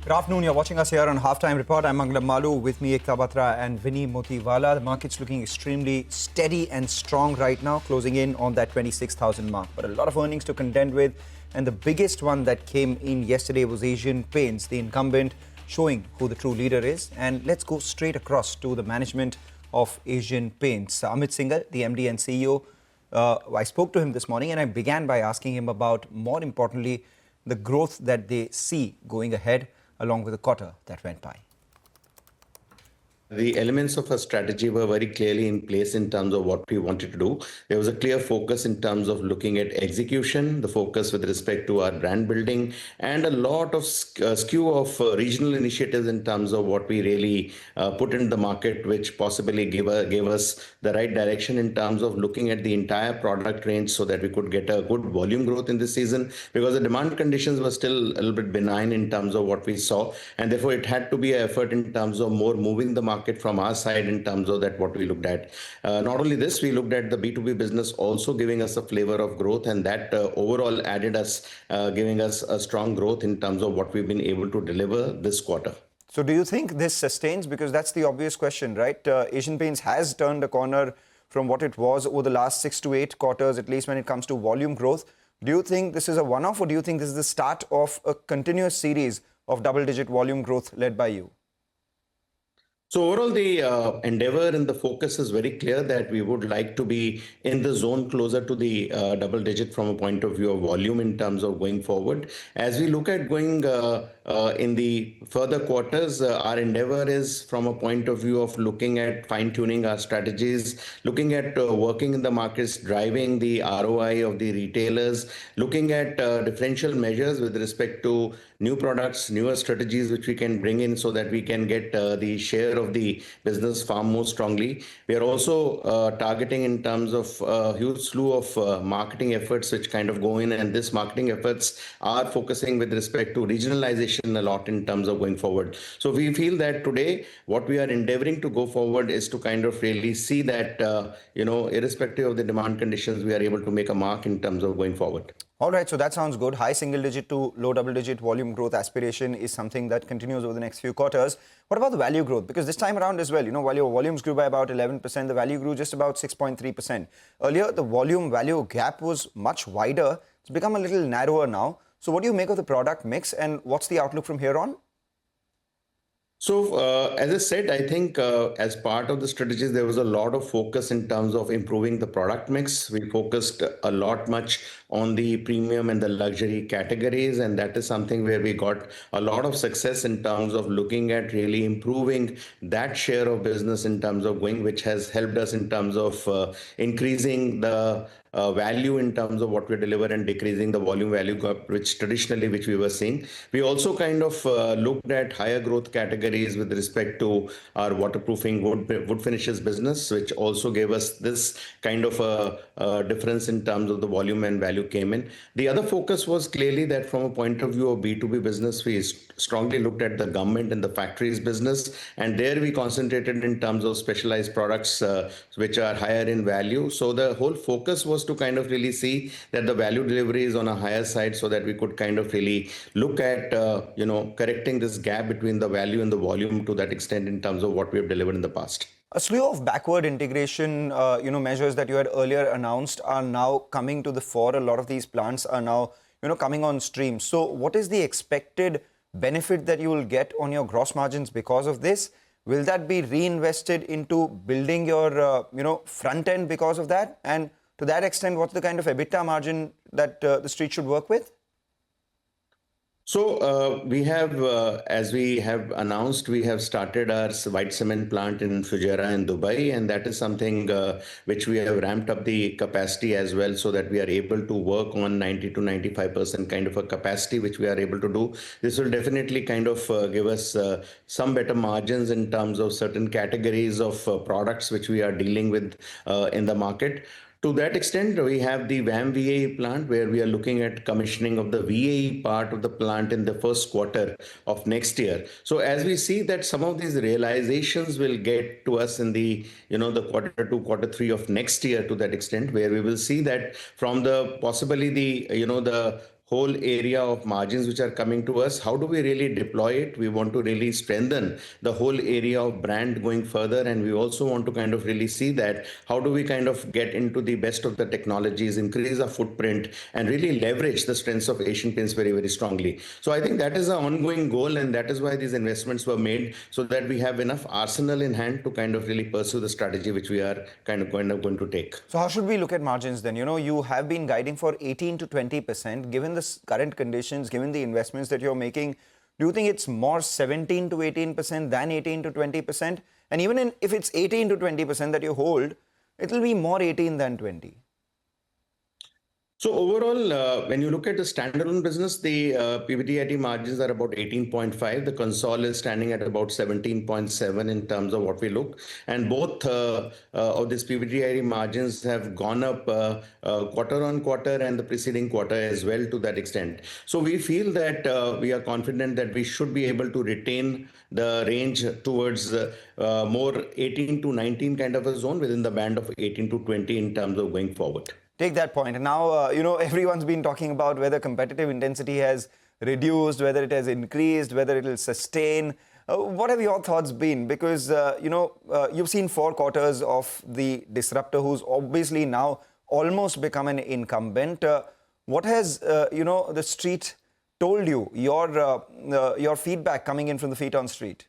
Good afternoon. You're watching us here on Halftime Report. I'm Mangalam Malu. With me, Ekta Batra and Vinny Motiwala. The market's looking extremely steady and strong right now, closing in on that 26,000 mark. But a lot of earnings to contend with. And the biggest one that came in yesterday was Asian Paints, the incumbent, showing who the true leader is. And let's go straight across to the management of Asian Paints. Amit Singhal, the MD and CEO. I spoke to him this morning and I began by asking him about, more importantly, the growth that they see going ahead, along with the quarter that went by. The elements of our strategy were very clearly in place in terms of what we wanted to do. There was a clear focus in terms of looking at execution, the focus with respect to our brand building, and a lot of skew of regional initiatives in terms of what we really put in the market, which possibly gave us the right direction in terms of looking at the entire product range so that we could get a good volume growth in this season, because the demand conditions were still a little bit benign in terms of what we saw. And therefore, it had to be an effort in terms of more moving the market from our side in terms of that what we looked at. Not only this, we looked at the B2B business also giving us a flavor of growth, and that overall added us, giving us a strong growth in terms of what we've been able to deliver this quarter. So do you think this sustains? Because that's the obvious question, right? Asian Paints has turned a corner from what it was over the last 6 to 8 quarters, at least when it comes to volume growth. Do you think this is a one-off, or do you think this is the start of a continuous series of double-digit volume growth led by you? So overall, the endeavor and the focus is very clear that we would like to be in the zone closer to the double digit from a point of view of volume in terms of going forward. As we look at going in the further quarters, our endeavor is from a point of view of looking at fine-tuning our strategies, looking at working in the markets, driving the ROI of the retailers, looking at differential measures with respect to new products, newer strategies which we can bring in so that we can get the share of the business far more strongly. We are also targeting in terms of a huge slew of marketing efforts which kind of go in, and this marketing efforts are focusing with respect to regionalization a lot in terms of going forward. So we feel that today what we are endeavoring to go forward is to kind of really see that, irrespective of the demand conditions, we are able to make a mark in terms of going forward. All right, so that sounds good. High single-digit to low double-digit volume growth aspiration is something that continues over the next few quarters. What about the value growth? Because this time around as well, while your volumes grew by about 11%, the value grew just about 6.3%. Earlier, the volume-value gap was much wider. It's become a little narrower now. So what do you make of the product mix, and what's the outlook from here on? So, as I said, I think as part of the strategies, there was a lot of focus in terms of improving the product mix. We focused a lot much on the premium and the luxury categories, and that is something where we got a lot of success in terms of looking at really improving that share of business in terms of going, which has helped us in terms of increasing the value in terms of what we deliver and decreasing the volume value gap, which we were seeing. We also kind of looked at higher growth categories with respect to our waterproofing wood finishes business, which also gave us this kind of a difference in terms of the volume and value came in. The other focus was clearly that from a point of view of B2B business, we strongly looked at the government and the factories business, and there we concentrated in terms of specialized products which are higher in value. So the whole focus was to kind of really see that the value delivery is on a higher side so that we could kind of really look at, correcting this gap between the value and the volume to that extent in terms of what we have delivered in the past. A slew of backward integration, measures that you had earlier announced are now coming to the fore. A lot of these plants are now, coming on stream. So what is the expected benefit that you will get on your gross margins because of this? Will that be reinvested into building your, front end because of that? And to that extent, what's the kind of EBITDA margin that the street should work with? So we have, as we have announced, we have started our white cement plant in Fujairah in Dubai, and that is something which we have ramped up the capacity as well, so that we are able to work on 90 to 95% kind of a capacity which we are able to do. This will definitely kind of give us some better margins in terms of certain categories of products which we are dealing with in the market. To that extent, we have the VAM VAE plant where we are looking at commissioning of the VAE part of the plant in the first quarter of next year. So as we see that some of these realizations will get to us in the, the Q2, Q3 of next year, to that extent, where we will see that from the possibly the, the whole area of margins which are coming to us. How do we really deploy it? We want to really strengthen the whole area of brand going further, and we also want to kind of really see that how do we kind of get into the best of the technologies, increase our footprint, and really leverage the strengths of Asian Paints very, very strongly. So I think that is an ongoing goal, and that is why these investments were made, so that we have enough arsenal in hand to kind of really pursue the strategy which we are kind of going to take. So how should we look at margins then? You have been guiding for 18 to 20%. Given the current conditions, given the investments that you're making, do you think it's more 17 to 18% than 18 to 20%? And even if it's 18 to 20% that you hold, it will be more 18 than 20. So overall, when you look at the standalone business, the PBDIT margins are about 18.5. The console is standing at about 17.7 in terms of what we look. And both of these PBDIT margins have gone up quarter on quarter and the preceding quarter as well to that extent. So we feel that we are confident that we should be able to retain the range towards more 18 to 19 kind of a zone within the band of 18 to 20 in terms of going forward. Take that point. And now, everyone's been talking about whether competitive intensity has reduced, whether it has increased, whether it will sustain. What have your thoughts been? Because, you've seen 4 quarters of the disruptor who's obviously now almost become an incumbent. What has, the street told you, your feedback coming in from the feet on street?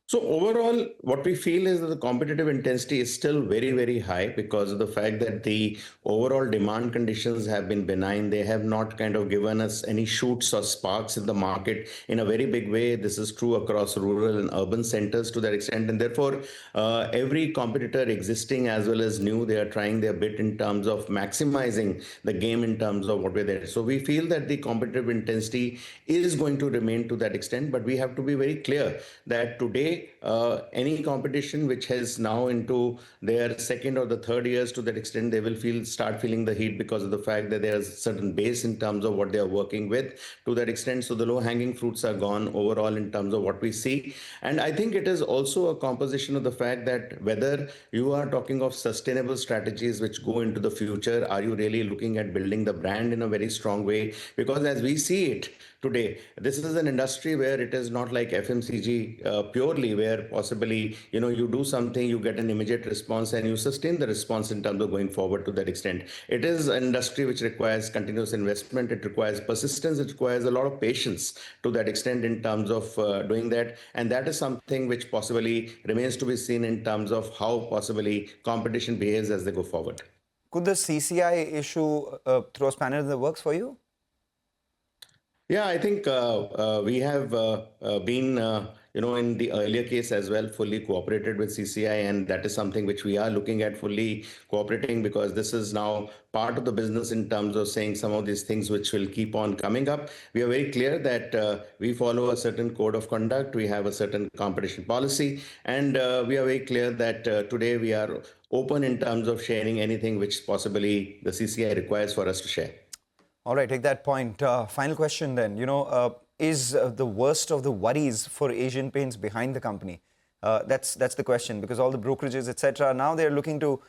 So overall, what we feel is that the competitive intensity is still very, very high because of the fact that the overall demand conditions have been benign. They have not kind of given us any shoots or sparks in the market in a very big way. This is true across rural and urban centers to that extent. And therefore, every competitor existing as well as new, they are trying their bit in terms of maximizing the game in terms of what we're there. So we feel that the competitive intensity is going to remain to that extent, but we have to be very clear that today, any competition which has now into their second or the third years, to that extent, they will start feeling the heat because of the fact that there is a certain base in terms of what they are working with to that extent. So the low hanging fruits are gone overall in terms of what we see. And I think it is also a composition of the fact that whether you are talking of sustainable strategies which go into the future, are you really looking at building the brand in a very strong way? Because as we see it today, this is an industry where it is not like FMCG purely, where possibly, you do something, you get an immediate response and you sustain the response in terms of going forward to that extent. It is an industry which requires continuous investment. It requires persistence. It requires a lot of patience to that extent in terms of doing that. And that is something which possibly remains to be seen in terms of how possibly competition behaves as they go forward. Could the CCI issue throw a spanner in the works for you? Yeah, I think we have been, in the earlier case as well, fully cooperated with CCI, and that is something which we are looking at fully cooperating, because this is now part of the business in terms of saying some of these things which will keep on coming up. We are very clear that we follow a certain code of conduct. We have a certain competition policy, and we are very clear that today we are open in terms of sharing anything which possibly the CCI requires for us to share. All right, take that point. Final question then. Is the worst of the worries for Asian Paints behind the company? That's the question, because all the brokerages, etc., now they're looking to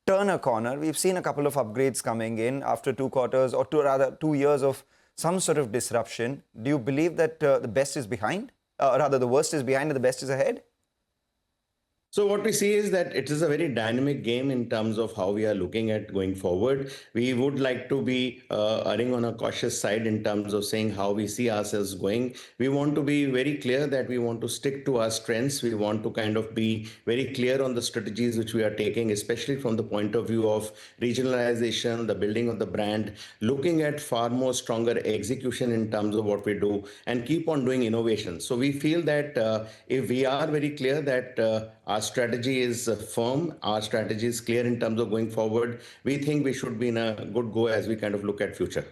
turn a corner. We've seen a couple of upgrades coming in after 2 quarters, or rather 2 years of some sort of disruption. Do you believe that the best is behind? Rather, the worst is behind and the best is ahead? So what we see is that it is a very dynamic game in terms of how we are looking at going forward. We would like to be erring on a cautious side in terms of saying how we see ourselves going. We want to be very clear that we want to stick to our strengths. We want to kind of be very clear on the strategies which we are taking, especially from the point of view of regionalization, the building of the brand, looking at far more stronger execution in terms of what we do, and keep on doing innovation. So we feel that if we are very clear that our strategy is firm, our strategy is clear in terms of going forward, we think we should be in a good go as we kind of look at future.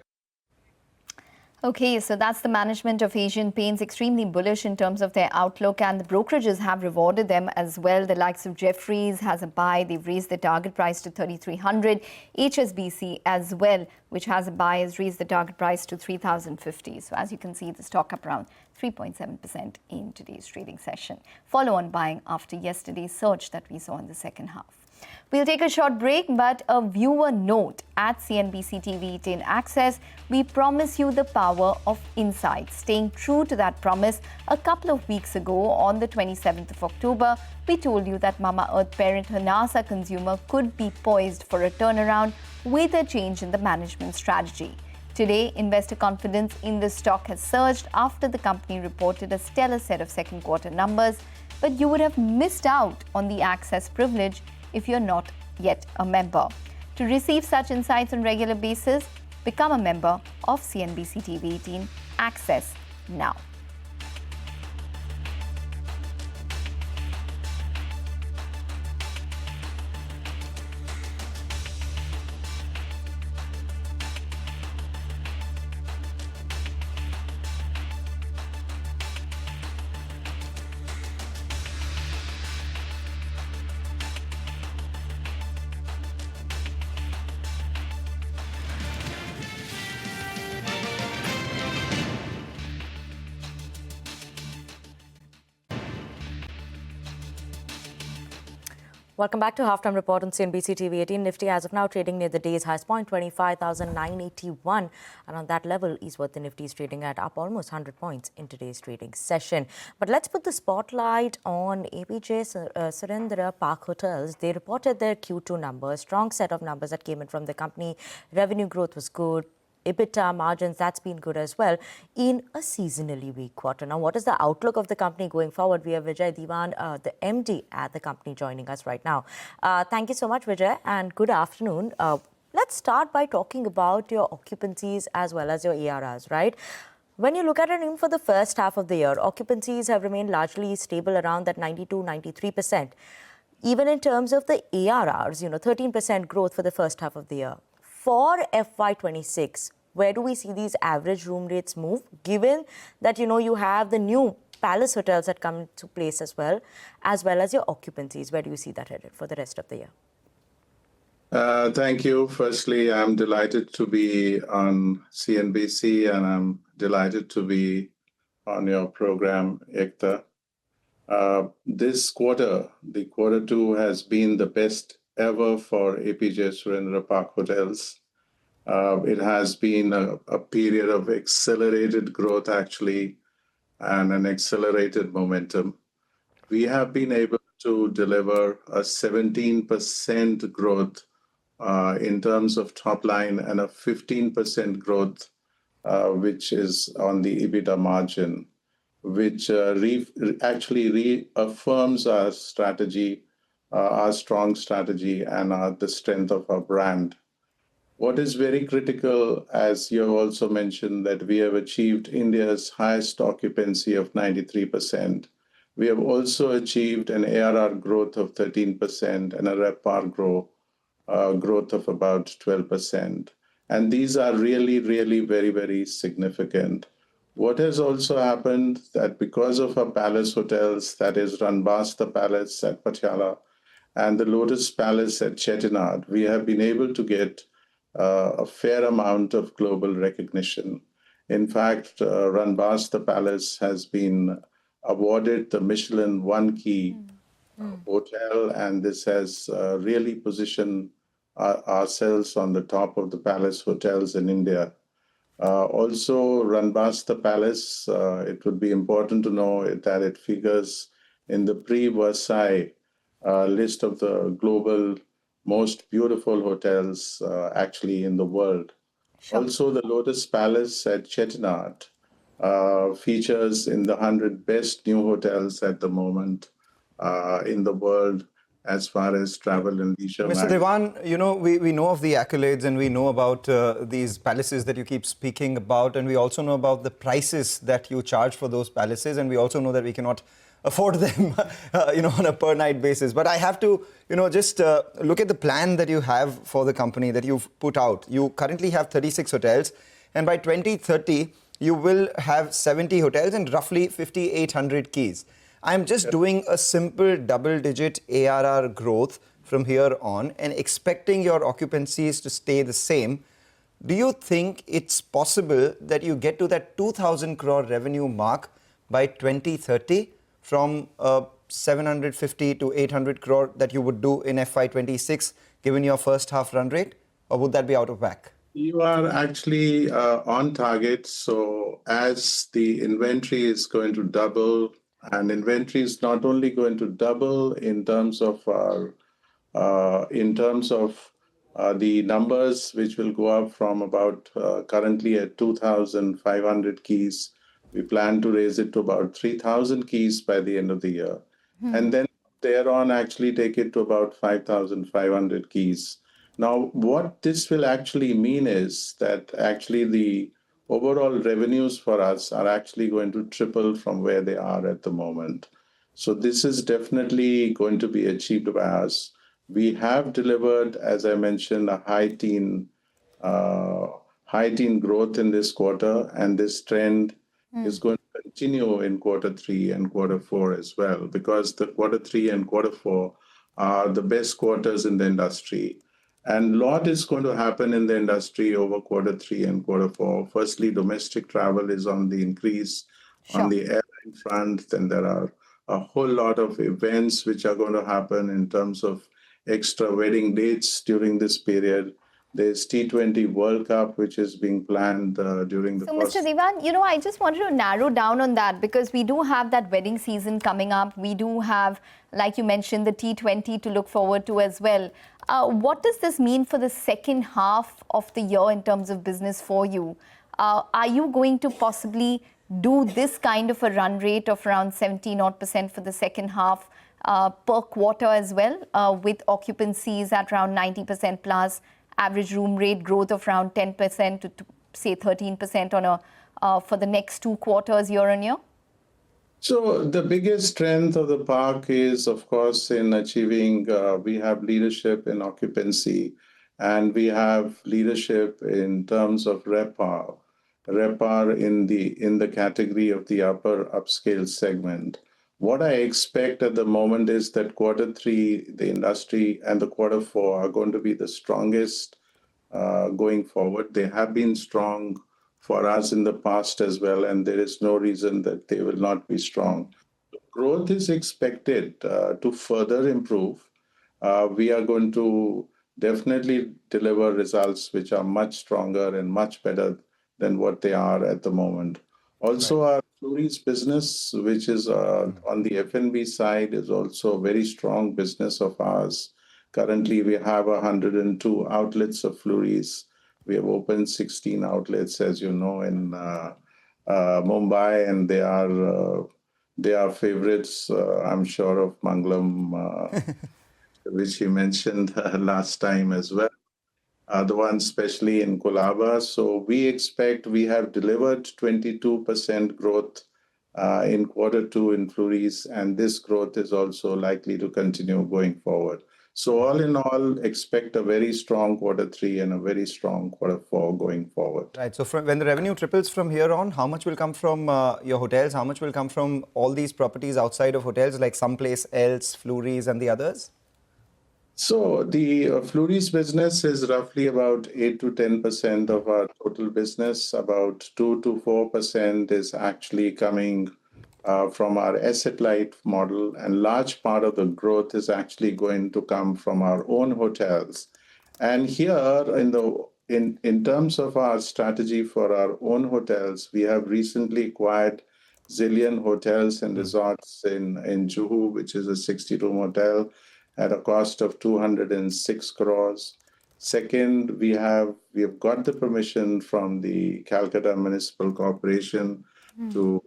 Okay, so that's the management of Asian Paints, extremely bullish in terms of their outlook, and the brokerages have rewarded them as well. The likes of Jefferies has a buy. They've raised the target price to 3,300. HSBC as well, which has a buy, has raised the target price to 3,050. So as you can see, the stock up around 3.7% in today's trading session. Follow on buying after yesterday's surge that we saw in the second half. We'll take a short break, but a viewer note at CNBC TV18 Access. We promise you the power of insights. Staying true to that promise, a couple of weeks ago, on the 27th of October, we told you that Mamaearth parent Hanasa Consumer could be poised for a turnaround with a change in the management strategy. Today, investor confidence in the stock has surged after the company reported a stellar set of second quarter numbers. But you would have missed out on the access privilege if you're not yet a member. To receive such insights on a regular basis, become a member of CNBC TV18 Access now. Welcome back to Halftime Report on CNBC TV18. Nifty as of now trading near the day's highest point, 25,981. And on that level is what the Nifty is trading at, up almost 100 points in today's trading session. But let's put the spotlight on Apeejay, Surrendra Park Hotels. They reported their Q2 numbers, strong set of numbers that came in from the company. Revenue growth was good. EBITDA margins, that's been good as well in a seasonally weak quarter. Now, what is the outlook of the company going forward? We have Vijay Diwan, the MD at the company, joining us right now. Thank you so much, Vijay, and good afternoon. Let's start by talking about your occupancies as well as your ARRs, right? When you look at it, even for the first half of the year, occupancies have remained largely stable around that 92-93%. Even in terms of the ARRs, 13% growth for the first half of the year. For FY26, where do we see these average room rates move, given that, you have the new palace hotels that come into place as well as your occupancies? Where do you see that headed for the rest of the year? Thank you. Firstly, I'm delighted to be on CNBC, and I'm delighted to be on your program, Ekta. This quarter, the quarter two, has been the best ever for Apeejay Surrendra Park Hotels. It has been a period of accelerated growth, actually, and an accelerated momentum. We have been able to deliver a 17% growth in terms of top line and a 15% growth, which is on the EBITDA margin, which actually reaffirms our strategy, our strong strategy, and the strength of our brand. What is very critical, as you have also mentioned, that we have achieved India's highest occupancy of 93%. We have also achieved an ARR growth of 13% and a RevPAR growth of about 12%. And these are really, really very, very significant. What has also happened that because of our palace hotels, that is Ranbasta Palace at Patiala and the Lotus Palace at Chettinad, we have been able to get a fair amount of global recognition. In fact, Ranbasta Palace has been awarded the Michelin One Key hotel, and this has really positioned ourselves on the top of the palace hotels in India. Also, Ranbasta Palace, it would be important to know that it figures in the pre-Versailles list of the global most beautiful hotels actually in the world. Sure. Also, the Lotus Palace at Chettinad features in the 100 best new hotels at the moment in the world as far as travel and leisure. Mr. Diwan, we know of the accolades and we know about these palaces that you keep speaking about, and we also know about the prices that you charge for those palaces, and we also know that we cannot afford them, on a per night basis. But I have to, just look at the plan that you have for the company that you've put out. You currently have 36 hotels, and by 2030, you will have 70 hotels and roughly 5,800 keys. I'm just doing a simple double-digit ARR growth from here on and expecting your occupancies to stay the same. Do you think it's possible that you get to that 2,000 crore revenue mark by 2030 from a 750 to 800 crore that you would do in FY26, given your first half run rate, or would that be out of whack? You are actually on target. So as the inventory is going to double, and inventory is not only going to double in terms of our the numbers, which will go up from about currently at 2,500 keys. We plan to raise it to about 3,000 keys by the end of the year. And then thereon actually take it to about 5,500 keys. Now, what this will actually mean is that actually the overall revenues for us are actually going to triple from where they are at the moment. So this is definitely going to be achieved by us. We have delivered, as I mentioned, a high teen growth in this quarter, and this trend is going to continue in quarter three and quarter four as well, because the quarter three and quarter four are the best quarters in the industry. And a lot is going to happen in the industry over quarter three and quarter four. Firstly, domestic travel is on the increase on the airline front. Then there are a whole lot of events which are going to happen in terms of extra wedding dates during this period. There's T20 World Cup, which is being planned during the first... So, Mr. Devan, I just wanted to narrow down on that, because we do have that wedding season coming up. We do have, like you mentioned, the T20 to look forward to as well. What does this mean for the second half of the year in terms of business for you? Are you going to possibly do this kind of a run rate of around 70% for the second half per quarter as well, with occupancies at around 90% plus, average room rate growth of around 10% to say 13% on for the next 2 quarters year on year? So the biggest strength of the park is, of course, in achieving, we have leadership in occupancy, and we have leadership in terms of RevPAR in the category of the upper upscale segment. What I expect at the moment is that quarter three, the industry, and the quarter four are going to be the strongest going forward. They have been strong for us in the past as well, and there is no reason that they will not be strong. Growth is expected to further improve. We are going to definitely deliver results which are much stronger and much better than what they are at the moment. Also, our Flurries business, which is on the F&B side, is also a very strong business of ours. Currently, we have 102 outlets of Flurries. We have opened 16 outlets, as you know, in Mumbai, and they are favorites, I'm sure, of Mangalam, which he mentioned last time as well. The one especially in Colaba. So we have delivered 22% growth in quarter two in Flurries, and this growth is also likely to continue going forward. So all in all, expect a very strong quarter three and a very strong quarter four going forward. Right. So when the revenue triples from here on, how much will come from your hotels? How much will come from all these properties outside of hotels, like someplace else, Flurries and the others? So the Flurries business is roughly about 8 to 10% of our total business. About 2 to 4% is actually coming from our asset-light model, and large part of the growth is actually going to come from our own hotels. And here, in terms of our strategy for our own hotels, we have recently acquired Zillion Hotels and Resorts in Juhu, which is a 62 hotel at a cost of 206 crores. Second, we have got the permission from the Calcutta Municipal Corporation to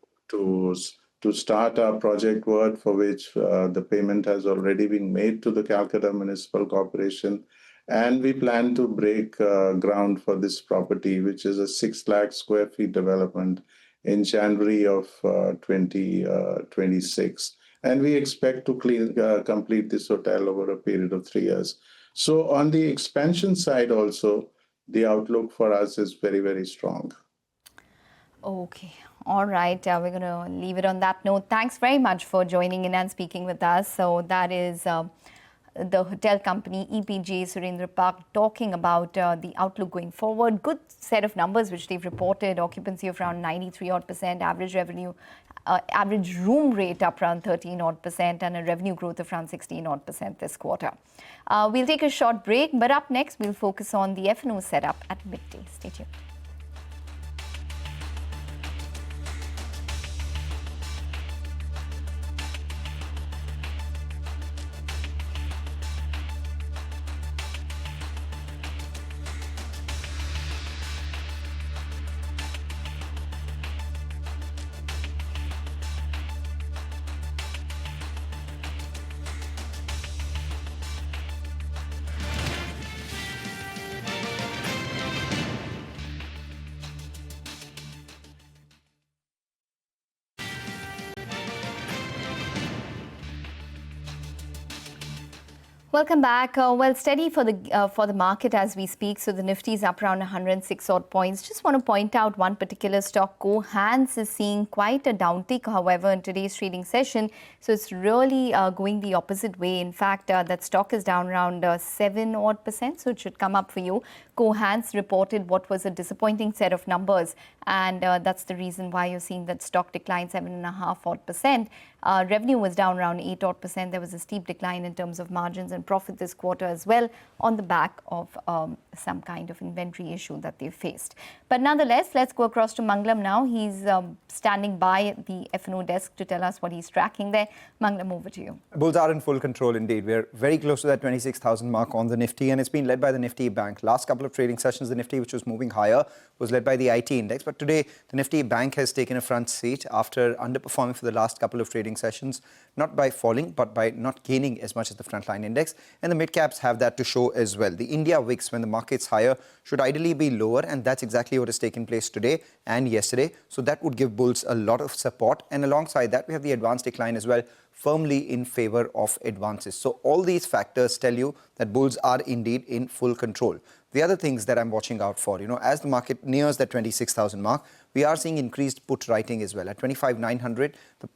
start our project work, for which the payment has already been made to the Calcutta Municipal Corporation. And we plan to break ground for this property, which is a 6 lakh square feet development, in January of 2026. And we expect to complete this hotel over a period of 3 years. So on the expansion side also, the outlook for us is very, very strong. Okay. All right. We're going to leave it on that note. Thanks very much for joining in and speaking with us. So that is the hotel company Apeejay, Surrendra, talking about the outlook going forward. Good set of numbers which they've reported. Occupancy of around 93%, average revenue, average room rate up around 13%, and a revenue growth of around 16% this quarter. We'll take a short break, but up next we'll focus on the F&O setup at midday. Stay tuned. Welcome back. Well, steady for the market as we speak. So the Nifty is up around 106 odd points. Just want to point out one particular stock, Cohance, is seeing quite a downtick, however, in today's trading session. So it's really going the opposite way. In fact, that stock is down around 7 odd percent. So it should come up for you. Cohance reported what was a disappointing set of numbers, and that's the reason why you're seeing that stock decline 7.5 odd percent. Revenue was down around 8 odd percent. There was a steep decline in terms of margins and profit this quarter as well, on the back of some kind of inventory issue that they faced. But nonetheless, let's go across to Mangalam now. He's standing by the F&O desk to tell us what he's tracking there. Mangalam, over to you. Bulls are in full control indeed. We're very close to that 26,000 mark on the Nifty, and it's been led by the Nifty Bank. Last couple of trading sessions, the Nifty, which was moving higher, was led by the IT index. But today, the Nifty Bank has taken a front seat after underperforming for the last couple of trading sessions, not by falling, but by not gaining as much as the frontline index. And the mid-caps have that to show as well. The India VIX, when the market's higher, should ideally be lower, and that's exactly what has taken place today and yesterday. So that would give bulls a lot of support. And alongside that, we have the advance decline as well, firmly in favor of advances. So all these factors tell you that bulls are indeed in full control. The other things that I'm watching out for, as the market nears that 26,000 mark, we are seeing increased put writing as well. At 25,900, the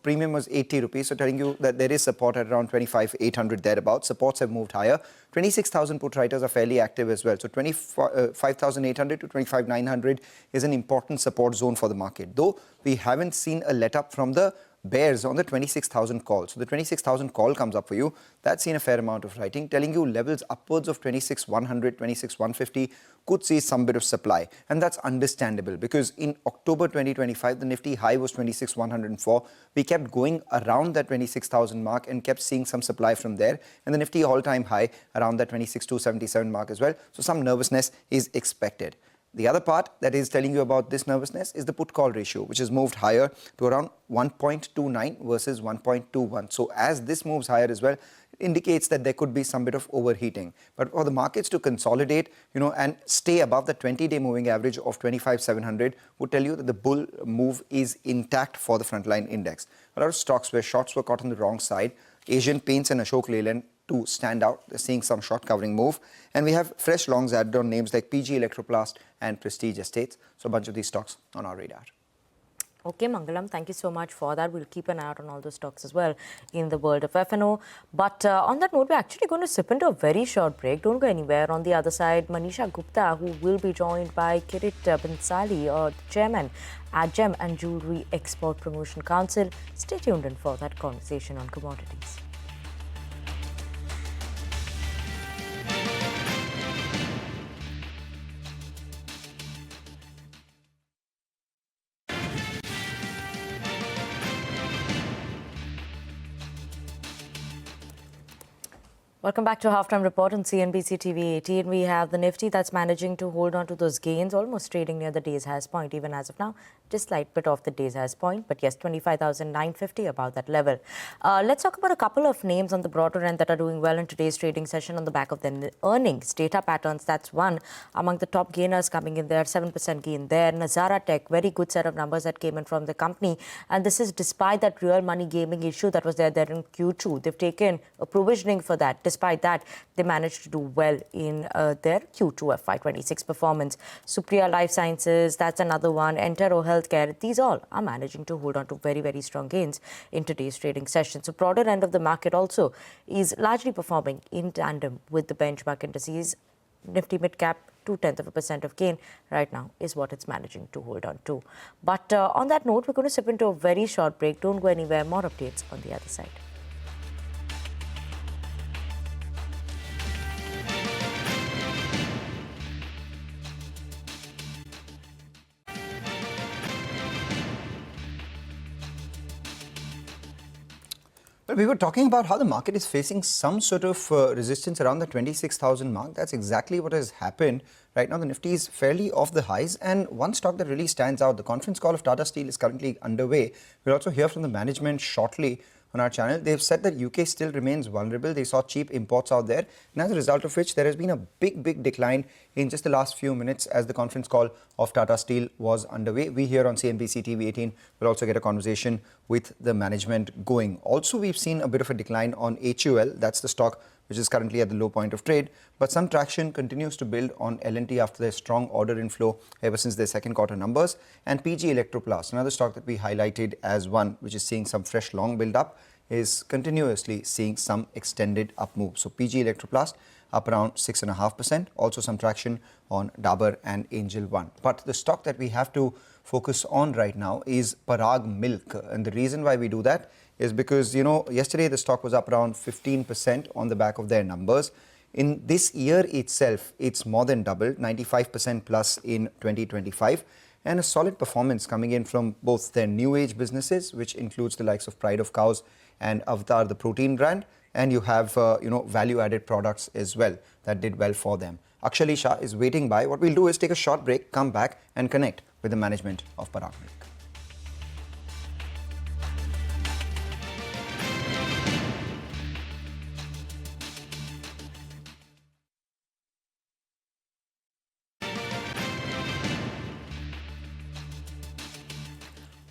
premium was 80 rupees, so telling you that there is support at around 25,800 thereabouts. Supports have moved higher. 26,000 put writers are fairly active as well. So 25,800 to 25,900 is an important support zone for the market. Though we haven't seen a let up from the bears on the 26,000 call. So the 26,000 call comes up for you. That's seen a fair amount of writing, telling you levels upwards of 26,100, 26,150 could see some bit of supply. And that's understandable because in October 2025, the Nifty high was 26,104. We kept going around that 26,000 mark and kept seeing some supply from there. And the Nifty all-time high around that 26,277 mark as well. So some nervousness is expected. The other part that is telling you about this nervousness is the put-call ratio, which has moved higher to around 1.29 versus 1.21. So as this moves higher as well, it indicates that there could be some bit of overheating. But for the markets to consolidate, and stay above the 20-day moving average of 25,700 would tell you that the bull move is intact for the frontline index. A lot of stocks where shorts were caught on the wrong side. Asian Paints and Ashok Leyland to stand out. They're seeing some short covering move. And we have fresh longs added on names like PG Electroplast and Prestige Estates. So a bunch of these stocks on our radar. Okay, Mangalam, thank you so much for that. We'll keep an eye out on all those stocks as well in the world of F&O. But on that note, we're actually going to slip into a very short break. Don't go anywhere. On the other side, Manisha Gupta, who will be joined by Kirit Bansali, chairman at Gem and Jewelry Export Promotion Council. Stay tuned in for that conversation on commodities. Welcome back to Halftime Report on CNBC-TV18. We have the Nifty that's managing to hold on to those gains, almost trading near the day's highest point, even as of now. Just slight bit off the day's highest point, but yes, 25,950, about that level. Let's talk about a couple of names on the broader end that are doing well in today's trading session on the back of their earnings. Data patterns, that's one among the top gainers coming in there, 7% gain there. Nazara Tech, very good set of numbers that came in from the company. And this is despite that real money gaming issue that was there in Q2. They've taken a provisioning for that. despite that, they managed to do well in their Q2 FY26 performance. Supriya Life Sciences, that's another one. Entero Healthcare, these all are managing to hold on to very, very strong gains in today's trading session. So broader end of the market also is largely performing in tandem with the benchmark indices. Nifty mid-cap, 0.2% of gain right now is what it's managing to hold on to. But on that note, we're going to slip into a very short break. Don't go anywhere. More updates on the other side. Well, we were talking about how the market is facing some sort of resistance around the 26,000 mark. That's exactly what has happened. Right now, the Nifty is fairly off the highs. And one stock that really stands out, the conference call of Tata Steel is currently underway. We'll also hear from the management shortly on our channel. They've said that UK still remains vulnerable. They saw cheap imports out there. And as a result of which, there has been a big decline in just the last few minutes as the conference call of Tata Steel was underway. We here on CNBC-TV18 will also get a conversation with the management going. Also, we've seen a bit of a decline on HUL. That's the stock which is currently at the low point of trade. But some traction continues to build on L&T after their strong order inflow ever since their second quarter numbers. And PG Electroplast, another stock that we highlighted as one which is seeing some fresh long build up, is continuously seeing some extended up move. So PG Electroplast up around 6.5%. Also some traction on Dabur and Angel One. But the stock that we have to focus on right now is Parag Milk. And the reason why we do that is because, yesterday the stock was up around 15% on the back of their numbers. In this year itself, it's more than doubled, 95% plus in 2025. And a solid performance coming in from both their new age businesses, which includes the likes of Pride of Cows and Avatar, the protein brand. And you have, value-added products as well that did well for them. Akshali Shah is waiting by. What we'll do is take a short break, come back and connect with the management of Parag Milk.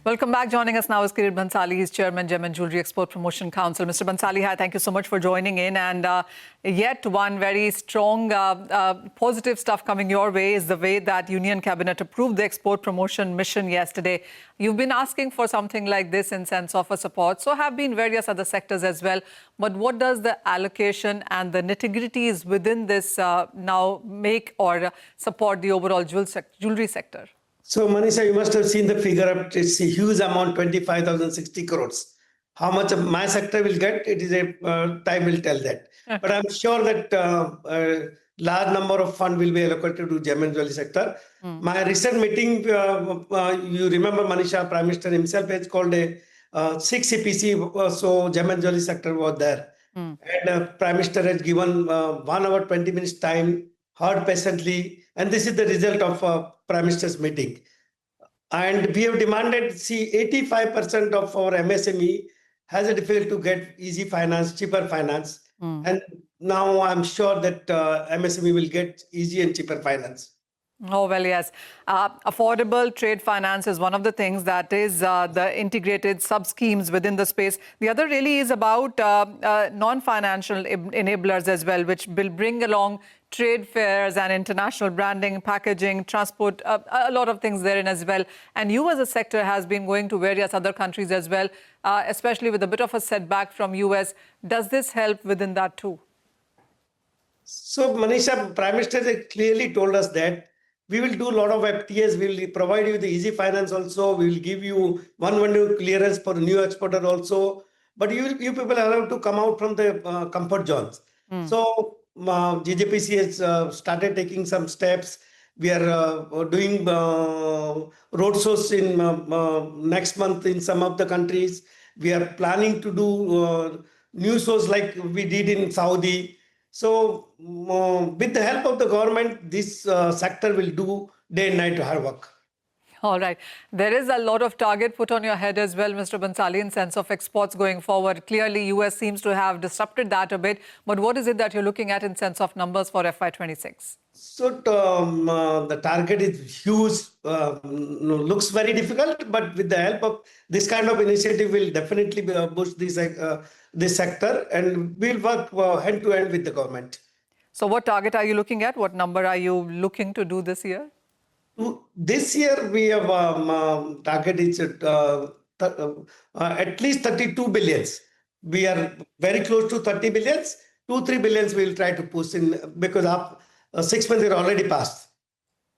Welcome back. Joining us now is Kirit Bhansali. He's Chairman, Gem and Jewellery Export Promotion Council. Mr. Bhansali, hi, thank you so much for joining in. And yet one very strong positive stuff coming your way is the way that Union Cabinet approved the export promotion mission yesterday. You've been asking for something like this in sense of a support. So have been various other sectors as well. But what does the allocation and the nitty-gritties within this now make or support the overall jewellery sector? So, Manisha, you must have seen the figure of it's a huge amount, 25,060 crores. How much of my sector will get, it is time will tell that. But I'm sure that large number of fund will be allocated to gem and jewelry sector. My recent meeting, you remember, Manisha, Prime Minister himself has called a 6 EPC, so gem and jewelry sector was there. And Prime Minister has given 1 hour, 20 minutes time, heard patiently, and this is the result of Prime Minister's meeting. And we have demanded, 85% of our MSME has a difficulty to get easy finance, cheaper finance. And now I'm sure that MSME will get easy and cheaper finance. Oh, well, yes. Affordable trade finance is one of the things that is the integrated sub-schemes within the space. The other really is about non-financial enablers as well, which will bring along trade fairs and international branding, packaging, transport, a lot of things therein as well. And you as a sector has been going to various other countries as well, especially with a bit of a setback from US. Does this help within that too? So, Manisha, Prime Minister has clearly told us that we will do a lot of FTAs. We will provide you the easy finance also. We will give you one window clearance for new exporter also. But you people are allowed to come out from the comfort zones. So GJPC has started taking some steps. We are doing road shows in next month in some of the countries. We are planning to do new shows like we did in Saudi. So with the help of the government, this sector will do day and night hard work. All right. There is a lot of target put on your head as well, Mr. Bansali, in sense of exports going forward. Clearly, US seems to have disrupted that a bit. But what is it that you're looking at in sense of numbers for FY26? So the target is huge, looks very difficult, but with the help of this kind of initiative, will definitely boost this sector, and we'll work hand to hand with the government. So what target are you looking at? What number are you looking to do this year? This year, we have target is at least 32 billions. We are very close to 30 billions. 2-3 billions we will try to push in, because 6 months are already passed.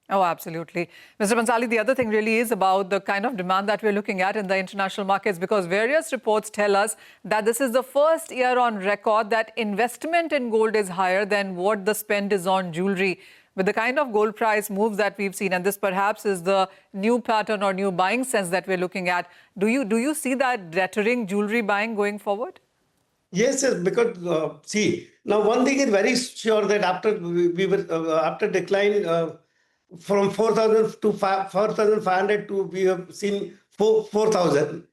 Oh, absolutely. Mr. Bansali, the other thing really is about the kind of demand that we're looking at in the international markets, because various reports tell us that this is the first year on record that investment in gold is higher than what the spend is on jewelry. With the kind of gold price moves that we've seen, and this perhaps is the new pattern or new buying sense that we're looking at, do you see that deterring jewelry buying going forward? Yes, because see, now one thing is very sure, that after we were after decline from 4,000 to 4,500 to, we have seen 4,000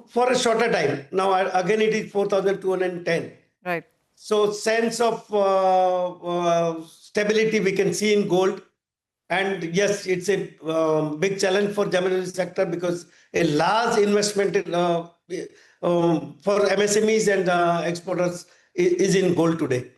for a shorter time. Now again it is 4,210. Right. So sense of stability we can see in gold. And yes, it's a big challenge for jewelry sector, because a large investment for MSMEs and exporters is in gold today.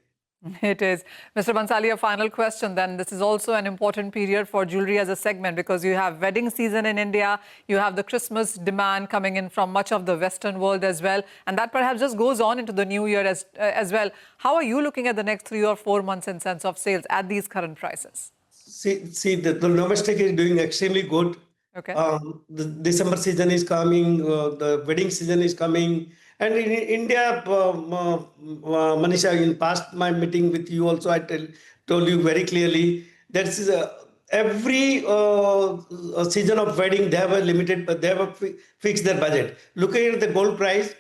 It is. Mr. Bansali, a final question then. This is also an important period for jewelry as a segment, because you have wedding season in India, you have the Christmas demand coming in from much of the Western world as well, and that perhaps just goes on into the new year as well. How are you looking at the next 3 or 4 months in sense of sales at these current prices? See, the domestic is doing extremely good. Okay. The December season is coming, the wedding season is coming. And in India, Manisha, in past my meeting with you also, I told you very clearly, that is every season of wedding, they have a limited, they have a fixed their budget. Looking at the gold price,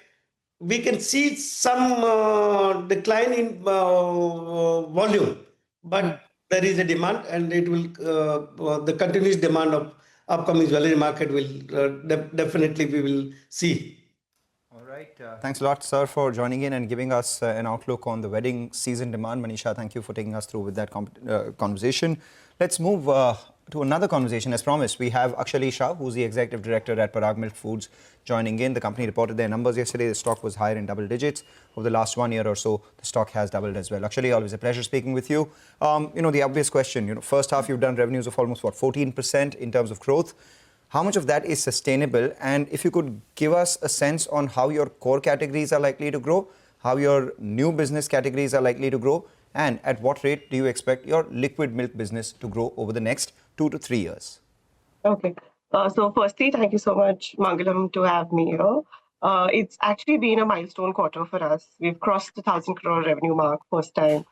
we can see some decline in volume, but there is a demand, and it will the continuous demand of upcoming jewelry market will definitely we will see. All right. Thanks a lot, sir, for joining in and giving us an outlook on the wedding season demand. Manisha, thank you for taking us through with that conversation. Let's move to another conversation. As promised, we have Akshali Shah, who's the Executive Director at Parag Milk Foods, joining in. The company reported their numbers yesterday. The stock was higher in double digits. Over the last 1 year or so, the stock has doubled as well. Akshali, always a pleasure speaking with you. The obvious question, first half you've done revenues of almost, 14% in terms of growth. How much of that is sustainable? And if you could give us a sense on how your core categories are likely to grow, how your new business categories are likely to grow, and at what rate do you expect your liquid milk business to grow over the next 2 to 3 years? Okay. So firstly, thank you so much, Mangalam, to have me here. It's actually been a milestone quarter for us. We've crossed the 1,000 crore revenue mark first time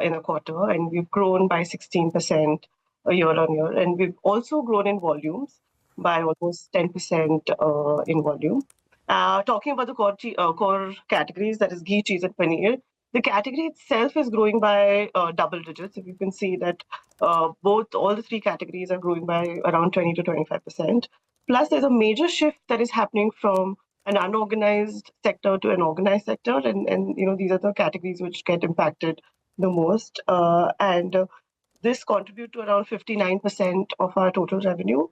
in a quarter, and we've grown by 16% year on year. And we've also grown in volumes by almost 10% in volume. Talking about the core categories, that is ghee, cheese, and paneer, the category itself is growing by double digits. If you can see that all the three categories are growing by around 20 to 25%. Plus, there's a major shift that is happening from an unorganized sector to an organized sector, and these are the categories which get impacted the most. And this contribute to around 59% of our total revenue.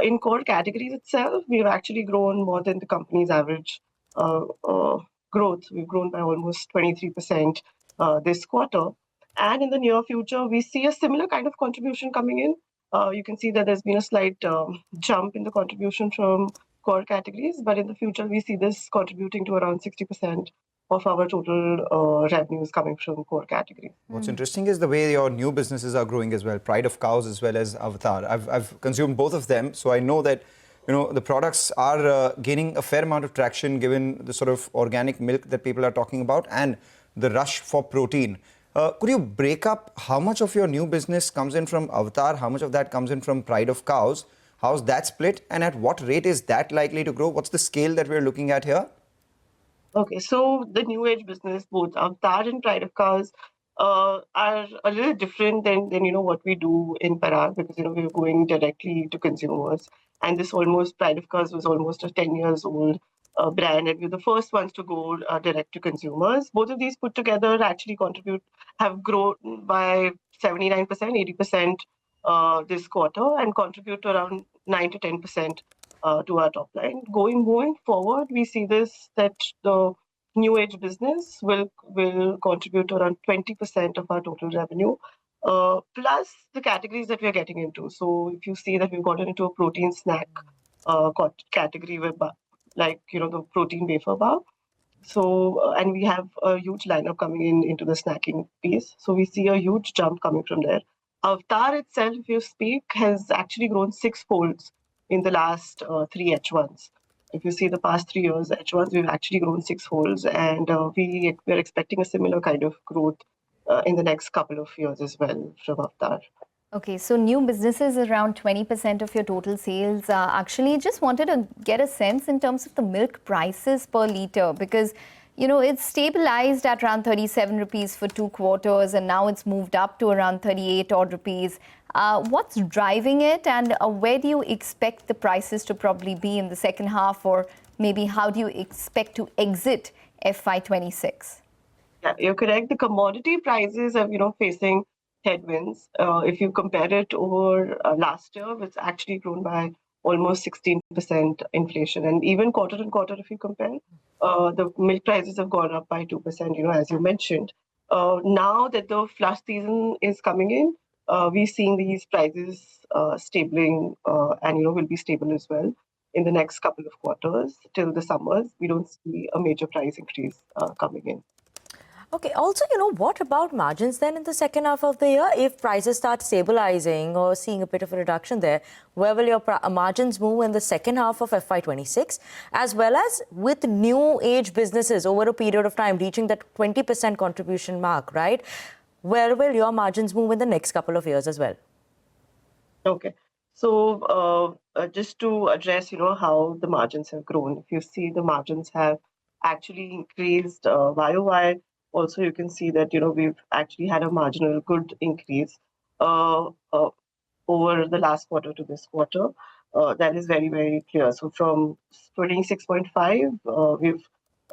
In core categories itself, we've actually grown more than the company's average growth. We've grown by almost 23% this quarter. And in the near future, we see a similar kind of contribution coming in. You can see that there's been a slight jump in the contribution from core categories, but in the future, we see this contributing to around 60% of our total revenues coming from core categories. What's interesting is the way your new businesses are growing as well. Pride of Cows as well as Avatar. I've consumed both of them, so I know that the products are gaining a fair amount of traction given the sort of organic milk that people are talking about and the rush for protein. Could you break up how much of your new business comes in from Avatar, how much of that comes in from Pride of Cows? How's that split, and at what rate is that likely to grow? What's the scale that we're looking at here? Okay, so the new age business, both Avatar and Pride of Cows, are a little different than what we do in Parag, because we're going directly to consumers, and this almost Pride of Cars was almost a 10 years old brand, and we're the first ones to go direct to consumers. Both of these put together actually have grown by 79%, 80% this quarter, and contribute to around 9 to 10% to our top line. Moving forward, we see that the new age business will contribute to around 20% of our total revenue, plus the categories that we are getting into. So if you see that we've gotten into a protein snack category with the protein wafer bar. So and we have a huge lineup coming into the snacking piece. So we see a huge jump coming from there. Avatar itself, if you speak, has actually grown six-folds in the last three H1s. If you see the past 3 years, H1s, we've actually grown six-folds, and we're expecting a similar kind of growth in the next couple of years as well from Avatar. Okay, so new businesses around 20% of your total sales. Actually, just wanted to get a sense in terms of the milk prices per litre, because it's stabilized at around 37 rupees for 2 quarters, and now it's moved up to around 38 odd rupees. What's driving it, and where do you expect the prices to probably be in the second half, or maybe how do you expect to exit FY26? Yeah, you're correct. The commodity prices are, facing headwinds. If you compare it over last year, it's actually grown by almost 16% inflation. And even quarter on quarter, if you compare, the milk prices have gone up by 2%, as you mentioned. Now that the flush season is coming in, we're seeing these prices stabling and, will be stable as well in the next couple of quarters till the summers. We don't see a major price increase coming in. Okay, also, what about margins then in the second half of the year? If prices start stabilizing or seeing a bit of a reduction there, where will your margins move in the second half of FY26, as well as with new age businesses over a period of time reaching that 20% contribution mark, right? Where will your margins move in the next couple of years as well? Okay. So just to address, how the margins have grown, if you see the margins have actually increased YOY. Also, you can see that, we've actually had a marginal good increase over the last quarter to this quarter. That is very, very clear. So from 26.5,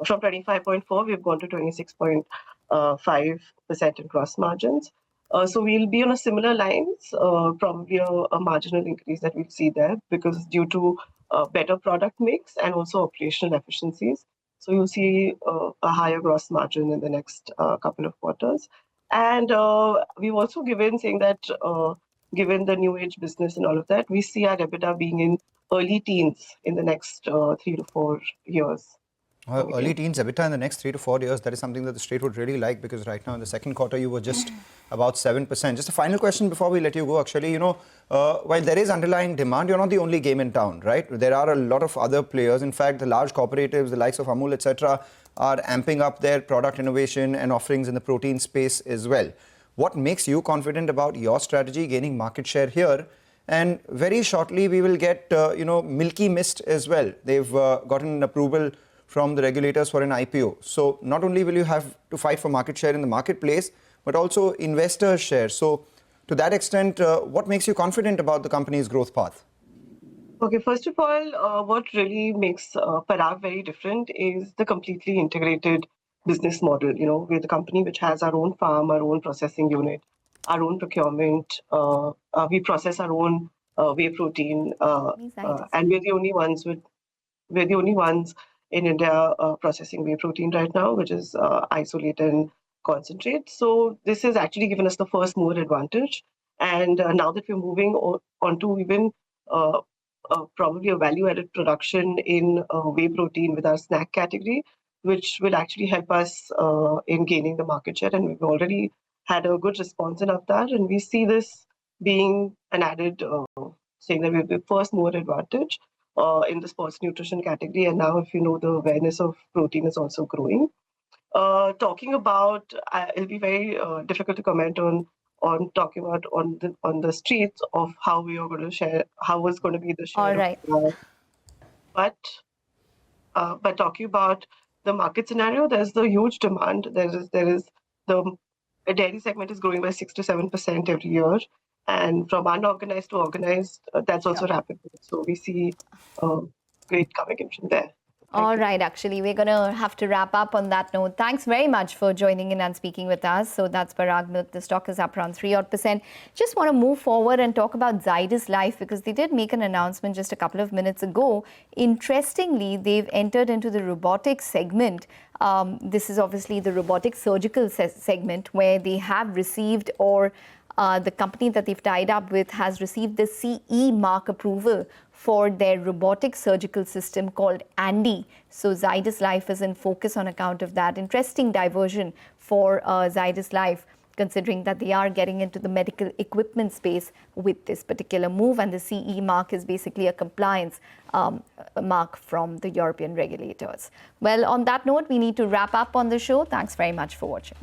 from 25.4, we've gone to 26.5% in gross margins. So we'll be on a similar lines, probably a marginal increase that we'll see there, because due to better product mix and also operational efficiencies. So you'll see a higher gross margin in the next couple of quarters. And we've also saying that given the new age business and all of that, we see our EBITDA being in early teens in the next 3 to 4 years. Early teens EBITDA in the next 3 to 4 years, that is something that the state would really like, because right now in the second quarter you were just about 7%. Just a final question before we let you go, actually, while there is underlying demand, you're not the only game in town, right? There are a lot of other players. In fact, the large cooperatives, the likes of Amul, etc., are amping up their product innovation and offerings in the protein space as well. What makes you confident about your strategy gaining market share here? And very shortly, we will get, Milky Mist as well. They've gotten an approval from the regulators for an IPO. So not only will you have to fight for market share in the marketplace, but also investor share. So to that extent, what makes you confident about the company's growth path? Okay, first of all, what really makes Parag very different is the completely integrated business model. We're the company which has our own farm, our own processing unit, our own procurement. We process our own whey protein, and we're the only ones in India processing whey protein right now, which is isolate and concentrate. So this has actually given us the first mover advantage. And now that we're moving on to even probably a value-added production in whey protein with our snack category, which will actually help us in gaining the market share. And we've already had a good response in Avatar. And we see this being an added, saying that we're the first mover advantage in the sports nutrition category. And now, if the awareness of protein is also growing. Talking about, it'll be very difficult to comment on talking about on the streets of how we are going to share, how is going to be the share. All right. But talking about the market scenario, there's the huge demand. There is the The dairy segment is growing by 6 to 7% every year. And from unorganized to organized, that's also rapid. So we see great coming in from there. All right, actually, we're going to have to wrap up on that note. Thanks very much for joining in and speaking with us. So that's Parag Milk. The stock is up around 3%. Just want to move forward and talk about Zydus Life because they did make an announcement just a couple of minutes ago. Interestingly, they've entered into the robotics segment. This is obviously the robotic surgical segment where they have received the company that they've tied up with has received the CE mark approval for their robotic surgical system called Andy. So Zydus Life is in focus on account of that. Interesting diversion for Zydus Life, considering that they are getting into the medical equipment space with this particular move. And the CE mark is basically a compliance mark from the European regulators. Well, on that note, we need to wrap up on the show. Thanks very much for watching.